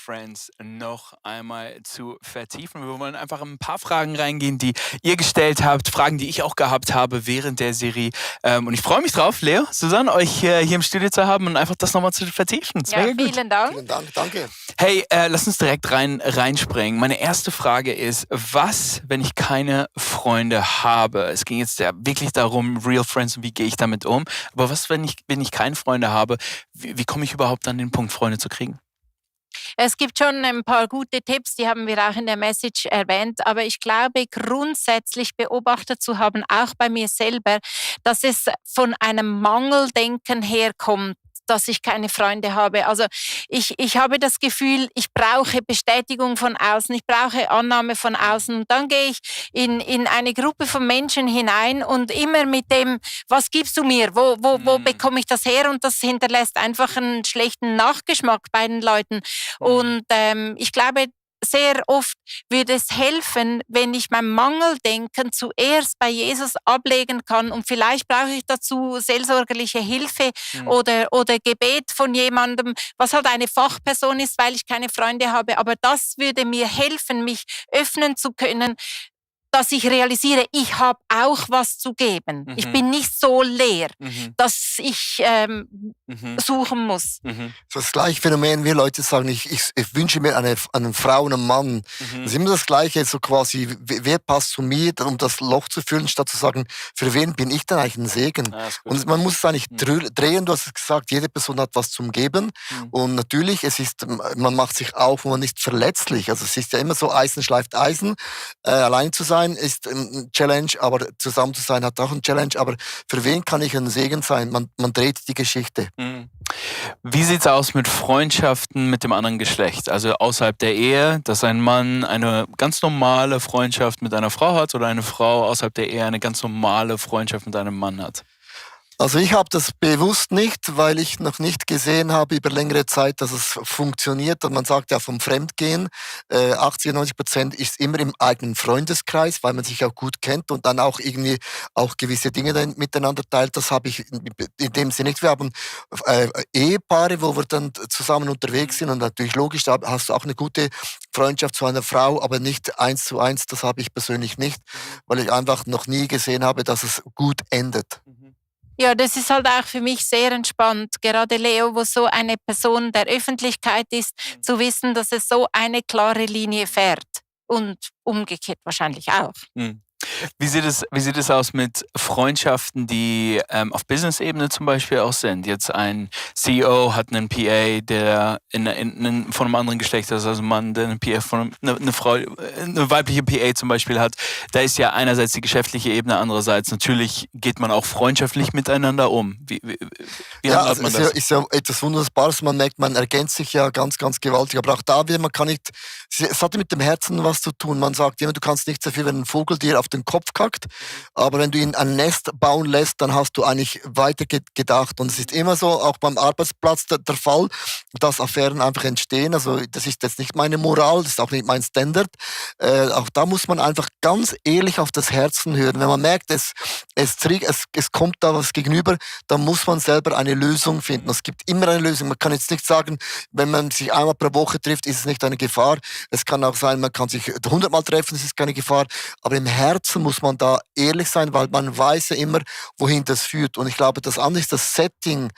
Friends noch einmal zu vertiefen. Wir wollen einfach in ein paar Fragen reingehen, die ihr gestellt habt, Fragen, die ich auch gehabt habe während der Serie. Und ich freue mich drauf, Leo, Susanne, euch hier im Studio zu haben und einfach das nochmal zu vertiefen. Das Ja, wäre gut. vielen Dank. Vielen Dank, danke. Hey, lass uns direkt reinspringen. Meine erste Frage ist, was, wenn ich keine Freunde habe? Es ging jetzt ja wirklich darum, Real Friends und wie gehe ich damit um. Aber was, wenn ich keine Freunde habe? Wie komme ich überhaupt an den Punkt, Freunde zu kriegen? Es gibt schon ein paar gute Tipps, die haben wir auch in der Message erwähnt. Aber ich glaube, grundsätzlich beobachtet zu haben, auch bei mir selber, dass es von einem Mangeldenken herkommt, dass ich keine Freunde habe. Also ich habe das Gefühl, ich brauche Bestätigung von außen, ich brauche Annahme von außen. Und dann gehe ich in eine Gruppe von Menschen hinein und immer mit dem, was gibst du mir, wo bekomme ich das her? Und das hinterlässt einfach einen schlechten Nachgeschmack bei den Leuten. Und ich glaube, sehr oft würde es helfen, wenn ich mein Mangeldenken zuerst bei Jesus ablegen kann und vielleicht brauche ich dazu seelsorgerliche Hilfe oder Gebet von jemandem, was halt eine Fachperson ist, weil ich keine Freunde habe. Aber das würde mir helfen, mich öffnen zu können, dass ich realisiere, ich habe auch was zu geben. Ich bin nicht so leer, dass ich suchen muss. Das gleiche Phänomen, wie Leute sagen, ich wünsche mir eine Frau und einen Mann. Das ist immer das Gleiche, so quasi, wer passt zu mir, um das Loch zu füllen, statt zu sagen, für wen bin ich denn eigentlich ein Segen? Ja, und man muss es eigentlich drehen, du hast es gesagt, jede Person hat was zum Geben. Und natürlich, man macht sich auf, man ist verletzlich. Also es ist ja immer so, Eisen schleift Eisen. Allein zu sein ist ein Challenge, aber zusammen zu sein hat auch ein Challenge. Aber für wen kann ich ein Segen sein? Man dreht die Geschichte. Wie sieht's aus mit Freundschaften mit dem anderen Geschlecht? Also außerhalb der Ehe, dass ein Mann eine ganz normale Freundschaft mit einer Frau hat oder eine Frau außerhalb der Ehe eine ganz normale Freundschaft mit einem Mann hat? Also ich habe das bewusst nicht, weil ich noch nicht gesehen habe über längere Zeit, dass es funktioniert. Und man sagt ja vom Fremdgehen, 80-90% ist immer im eigenen Freundeskreis, weil man sich auch gut kennt und dann auch irgendwie auch gewisse Dinge dann miteinander teilt. Das habe ich in dem Sinne nicht. Wir haben Ehepaare, wo wir dann zusammen unterwegs sind und natürlich logisch, da hast du auch eine gute Freundschaft zu einer Frau, aber nicht 1:1. Das habe ich persönlich nicht, weil ich einfach noch nie gesehen habe, dass es gut endet. Ja, das ist halt auch für mich sehr entspannt. Gerade Leo, wo so eine Person der Öffentlichkeit ist, zu wissen, dass es so eine klare Linie fährt. Und umgekehrt wahrscheinlich auch. Wie sieht es aus mit Freundschaften, die auf Business-Ebene zum Beispiel auch sind? Jetzt ein CEO hat einen PA, der von einem anderen Geschlecht ist, also ein Mann, der einen PA eine Frau, eine weibliche PA zum Beispiel hat. Da ist ja einerseits die geschäftliche Ebene, andererseits natürlich geht man auch freundschaftlich miteinander um. Wie handelt man das? Ist ja etwas Wunderbares. Man merkt, man ergänzt sich ja ganz, ganz gewaltig. Aber auch da man kann nicht, es hat mit dem Herzen was zu tun. Man sagt immer, du kannst nichts dafür, wenn ein Vogel dir auf den Kopf kackt, aber wenn du ihn ein Nest bauen lässt, dann hast du eigentlich weiter gedacht. Und es ist immer so, auch beim Arbeitsplatz der Fall, dass Affären einfach entstehen. Also das ist jetzt nicht meine Moral, das ist auch nicht mein Standard. Auch da muss man einfach ganz ehrlich auf das Herzen hören. Wenn man merkt, es kommt da was gegenüber, dann muss man selber eine Lösung finden. Es gibt immer eine Lösung. Man kann jetzt nicht sagen, wenn man sich einmal pro Woche trifft, ist es nicht eine Gefahr. Es kann auch sein, man kann sich 100-mal treffen, es ist keine Gefahr. Aber im Herzen muss man da ehrlich sein, weil man weiß ja immer, wohin das führt. Und ich glaube, das andere ist, das Setting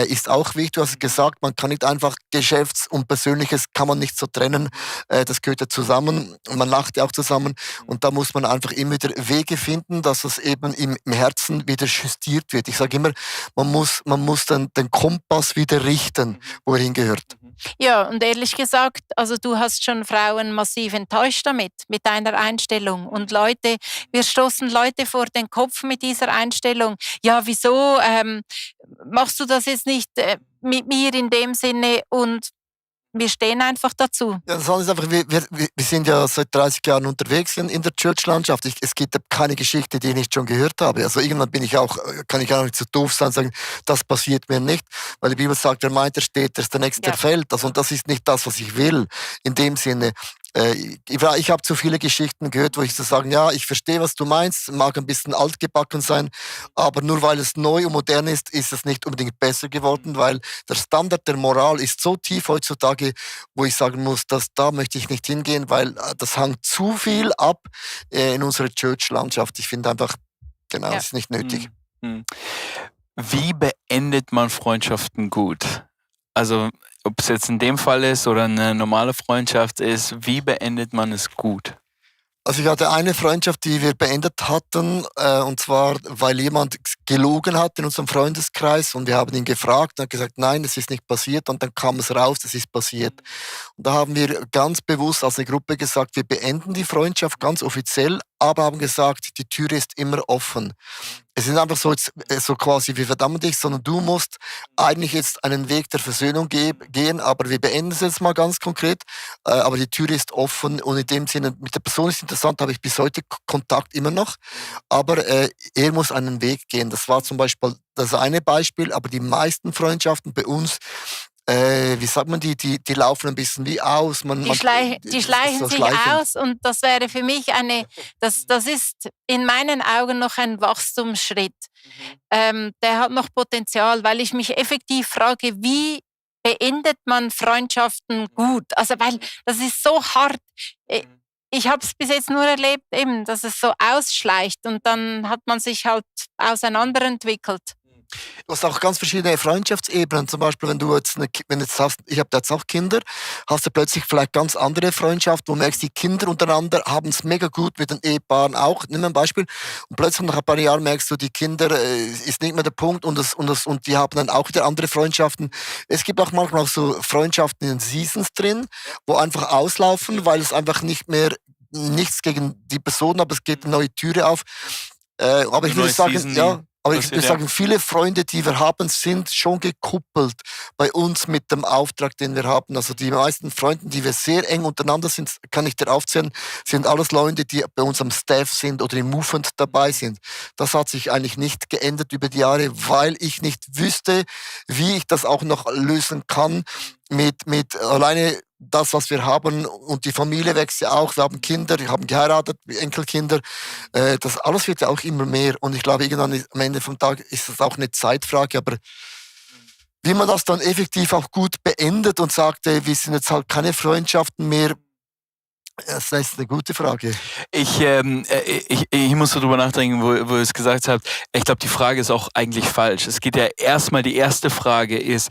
ist auch wichtig. Du hast gesagt, man kann nicht einfach Geschäfts- und Persönliches kann man nicht so trennen. Das gehört ja zusammen. Und man lacht ja auch zusammen. Und da muss man einfach immer wieder Wege finden, dass es eben im Herzen wieder justiert wird. Ich sage immer, man muss dann den Kompass wieder richten, wo er hingehört. Ja, und ehrlich gesagt, also du hast schon Frauen massiv enttäuscht mit deiner Einstellung. Und Leute, wir stoßen Leute vor den Kopf mit dieser Einstellung. Ja, wieso machst du das jetzt nicht mit mir in dem Sinne? Und wir stehen einfach dazu. Ja, das ist einfach, wir sind ja seit 30 Jahren unterwegs in der Church-Landschaft. Es gibt keine Geschichte, die ich nicht schon gehört habe. Also irgendwann kann ich auch nicht so doof sein und sagen, das passiert mir nicht. Weil die Bibel sagt, wer meint, er steht, der ist der Nächste, der fällt. Also, und das ist nicht das, was ich will, in dem Sinne. Ich habe zu viele Geschichten gehört, wo ich so sagen, ja, ich verstehe, was du meinst, mag ein bisschen altgebacken sein, aber nur weil es neu und modern ist es nicht unbedingt besser geworden, weil der Standard der Moral ist so tief heutzutage, wo ich sagen muss, dass da möchte ich nicht hingehen, weil das hängt zu viel ab in unserer Church-Landschaft. Ich finde einfach, genau, es ist nicht nötig. Wie beendet man Freundschaften gut? Also ob es jetzt in dem Fall ist oder eine normale Freundschaft ist, wie beendet man es gut? Also ich hatte eine Freundschaft, die wir beendet hatten, und zwar, weil jemand gelogen hat in unserem Freundeskreis und wir haben ihn gefragt und er hat gesagt, nein, es ist nicht passiert und dann kam es raus, es ist passiert. Und da haben wir ganz bewusst als eine Gruppe gesagt, wir beenden die Freundschaft ganz offiziell, aber haben gesagt, die Tür ist immer offen. Es ist einfach so, so quasi, wir verdammen dich, sondern du musst eigentlich jetzt einen Weg der Versöhnung gehen, aber wir beenden es jetzt mal ganz konkret, aber die Tür ist offen und in dem Sinne, mit der Person ist interessant, habe ich bis heute Kontakt immer noch, aber er muss einen Weg gehen. Das war zum Beispiel das eine Beispiel, aber die meisten Freundschaften bei uns, wie sagt man, die laufen ein bisschen wie aus. Die schleichen so sich schleichend aus und das wäre für mich das ist in meinen Augen noch ein Wachstumsschritt. Der hat noch Potenzial, weil ich mich effektiv frage, wie beendet man Freundschaften gut? Also, weil das ist so hart. Ich habe es bis jetzt nur erlebt, eben, dass es so ausschleicht und dann hat man sich halt auseinanderentwickelt. Du hast auch ganz verschiedene Freundschaftsebenen. Zum Beispiel, wenn du jetzt, ich habe jetzt auch Kinder, hast du plötzlich vielleicht ganz andere Freundschaft, wo du merkst, die Kinder untereinander haben es mega gut mit den Ehepaaren auch. Nimm ein Beispiel. Und plötzlich nach ein paar Jahren merkst du, die Kinder ist nicht mehr der Punkt und die haben dann auch wieder andere Freundschaften. Es gibt auch manchmal auch so Freundschaften in Seasons drin, wo einfach auslaufen, weil es einfach nicht mehr nichts gegen die Person, aber es geht eine neue Türe auf. Aber ich würde sagen, ja. Aber ich würde sagen, viele Freunde, die wir haben, sind schon gekuppelt bei uns mit dem Auftrag, den wir haben. Also die meisten Freunde, die wir sehr eng untereinander sind, kann ich dir aufzählen, sind alles Leute, die bei uns am Staff sind oder im Movement dabei sind. Das hat sich eigentlich nicht geändert über die Jahre, weil ich nicht wüsste, wie ich das auch noch lösen kann mit alleine das, was wir haben, und die Familie wächst ja auch, wir haben Kinder, wir haben geheiratet, Enkelkinder, das alles wird ja auch immer mehr und ich glaube, irgendwann am Ende vom Tag ist das auch eine Zeitfrage, aber wie man das dann effektiv auch gut beendet und sagt, wir sind jetzt halt keine Freundschaften mehr, das ist eine gute Frage. Ich muss so drüber nachdenken, wo ihr es gesagt habt. Ich glaube, die Frage ist auch eigentlich falsch. Es geht ja erstmal, die erste Frage ist,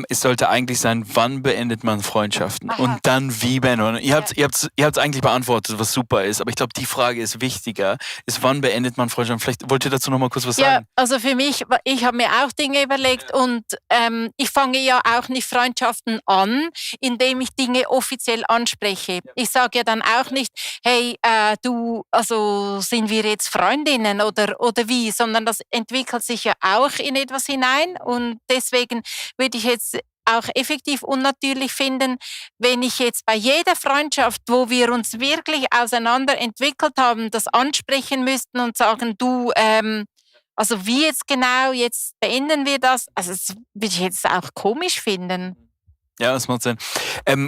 es sollte eigentlich sein, wann beendet man Freundschaften? Aha. Und dann wie beendet man? Ihr habt's eigentlich beantwortet, was super ist, aber ich glaube, die Frage ist wichtiger, ist, wann beendet man Freundschaften? Vielleicht wollt ihr dazu noch mal kurz was sagen? Ja, also für mich, ich habe mir auch Dinge überlegt und ich fange ja auch nicht Freundschaften an, indem ich Dinge offiziell anspreche. Ich sage ja dann auch nicht, hey, also sind wir jetzt Freundinnen oder wie, sondern das entwickelt sich ja auch in etwas hinein und deswegen würde ich jetzt auch effektiv unnatürlich finden, wenn ich jetzt bei jeder Freundschaft, wo wir uns wirklich auseinander entwickelt haben, das ansprechen müssten und sagen, du, also wie jetzt genau, jetzt beenden wir das, also das würde ich jetzt auch komisch finden. Ja, das macht Sinn.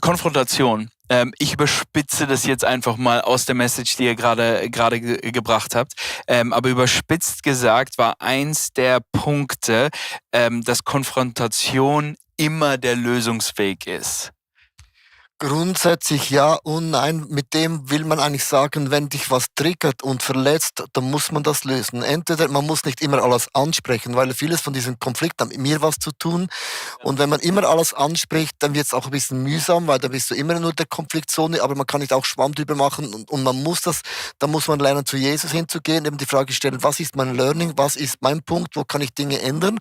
Konfrontation. Ich überspitze das jetzt einfach mal aus der Message, die ihr gerade gebracht habt. Aber überspitzt gesagt war eins der Punkte, dass Konfrontation immer der Lösungsweg ist. Grundsätzlich ja und nein. Mit dem will man eigentlich sagen, wenn dich was triggert und verletzt, dann muss man das lösen. Entweder man muss nicht immer alles ansprechen, weil vieles von diesem Konflikt hat mit mir was zu tun. Und wenn man immer alles anspricht, dann wird es auch ein bisschen mühsam, weil da bist du immer nur der Konfliktzone, aber man kann nicht auch Schwamm drüber machen und man muss das, da muss man lernen, zu Jesus hinzugehen, eben die Frage stellen, was ist mein Learning, was ist mein Punkt, wo kann ich Dinge ändern?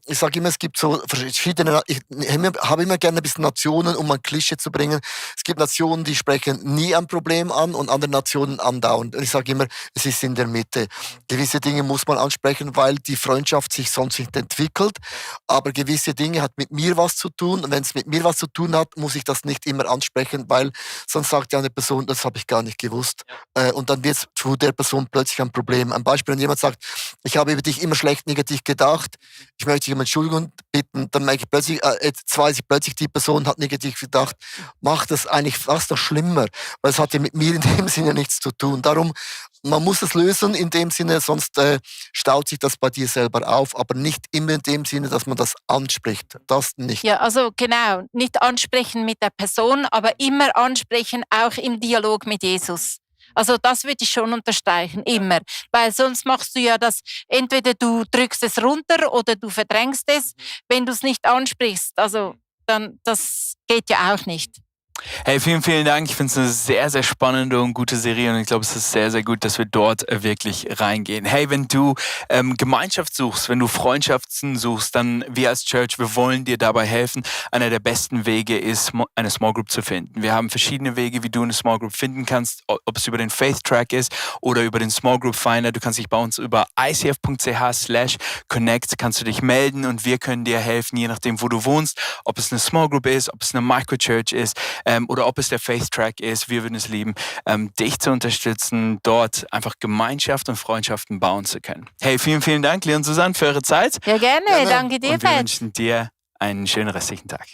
Ich sage immer, es gibt so verschiedene, ich habe immer gerne ein bisschen Nationen, um ein Klischee zu bringen. Es gibt Nationen, die sprechen nie ein Problem an und andere Nationen andauernd. Und ich sage immer, es ist in der Mitte. Gewisse Dinge muss man ansprechen, weil die Freundschaft sich sonst nicht entwickelt. Aber gewisse Dinge hat mit mir was zu tun. Und wenn es mit mir was zu tun hat, muss ich das nicht immer ansprechen, weil sonst sagt ja eine Person, das habe ich gar nicht gewusst. Und dann wird es zu der Person plötzlich ein Problem. Ein Beispiel, wenn jemand sagt, ich habe über dich immer schlecht, negativ gedacht, ich möchte dich um Entschuldigung bitten, dann merke ich plötzlich, jetzt weiß ich plötzlich, die Person hat negativ gedacht, macht das eigentlich fast noch schlimmer, weil es hat ja mit mir in dem Sinne nichts zu tun. Darum, man muss es lösen in dem Sinne, sonst staut sich das bei dir selber auf, aber nicht immer in dem Sinne, dass man das anspricht. Das nicht. Ja, also genau, nicht ansprechen mit der Person, aber immer ansprechen, auch im Dialog mit Jesus. Also das würde ich schon unterstreichen, immer. Weil sonst machst du ja das, entweder du drückst es runter oder du verdrängst es, wenn du es nicht ansprichst. Also dann, das geht ja auch nicht. Hey, vielen, vielen Dank. Ich finde es eine sehr, sehr spannende und gute Serie und ich glaube, es ist sehr, sehr gut, dass wir dort wirklich reingehen. Hey, wenn du Gemeinschaft suchst, wenn du Freundschaften suchst, dann wir als Church, wir wollen dir dabei helfen. Einer der besten Wege ist, eine Small Group zu finden. Wir haben verschiedene Wege, wie du eine Small Group finden kannst, ob es über den Faith Track ist oder über den Small Group Finder. Du kannst dich bei uns über icf.ch/connect kannst du dich melden und wir können dir helfen, je nachdem, wo du wohnst, ob es eine Small Group ist, ob es eine Microchurch ist, oder ob es der Faith Track ist. Wir würden es lieben, dich zu unterstützen, dort einfach Gemeinschaft und Freundschaften bauen zu können. Hey, vielen, vielen Dank, Leon und Susanne, für eure Zeit. Ja, gerne. Danke dir, Und wir Pat. wünschen dir einen schönen restlichen Tag.